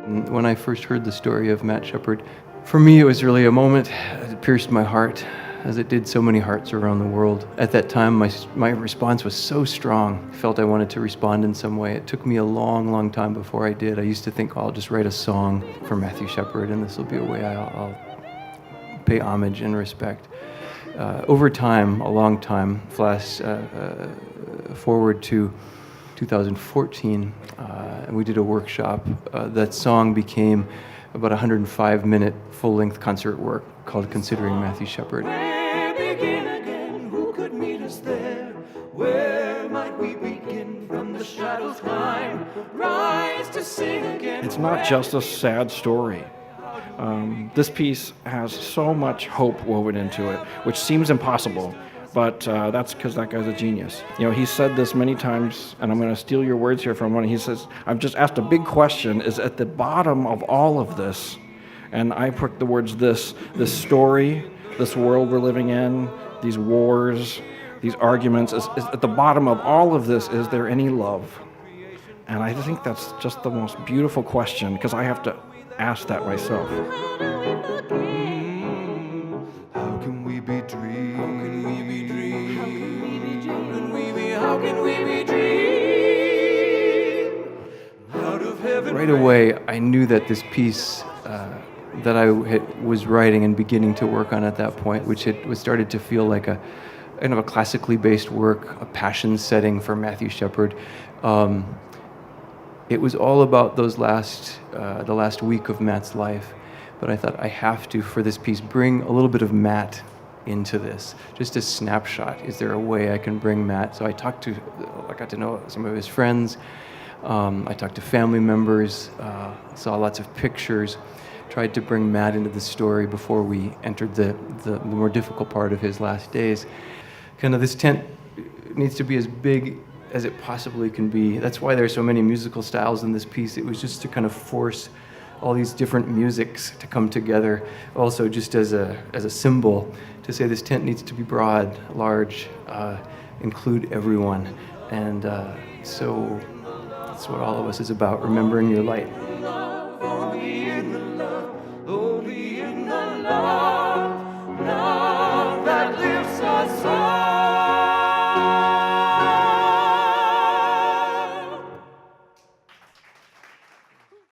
When I first heard the story of Matt Shepard, for me it was really a moment that pierced my heart, as it did so many hearts around the world. At that time, my response was so strong. I felt I wanted to respond in some way. It took me a long, long time before I did. I used to think, I'll just write a song for Matthew Shepard, and this will be a way I'll pay homage and respect. Over time, a long time, flash forward to 2014, and we did a workshop. That song became about 105-minute full-length concert work called Considering Matthew Shepard. Where begin again? Who could meet us there? Where might we begin from the shadows climb? Rise to sing again. It's not just a sad story. This piece has so much hope woven into it, which seems impossible, but that's because that guy's a genius. You know, he said this many times, and I'm going to steal your words here from one. He says, I've just asked a big question, is at the bottom of all of this, and I put the words this story, this world we're living in, these wars, these arguments, is at the bottom of all of this, is there any love? And I think that's just the most beautiful question, because I have to ask that myself. How can we be dreaming? How can we be dreaming? How can we be dreaming? Out of heaven. Right away, I knew that this piece that I was writing and beginning to work on at that point, which was started to feel like a kind of a classically based work, a passion setting for Matthew Shepard. It was all about the last week of Matt's life, but I thought I have to, for this piece, bring a little bit of Matt into this, just a snapshot. Is there a way I can bring Matt? So I got to know some of his friends. I talked to family members, saw lots of pictures, tried to bring Matt into the story before we entered the more difficult part of his last days. Kind of this tent needs to be as big as it possibly can be. That's why there's so many musical styles in this piece. It was just to kind of force all these different musics to come together, also just as a symbol to say this tent needs to be broad, large, include everyone. And so that's what all of us is about, remembering your light.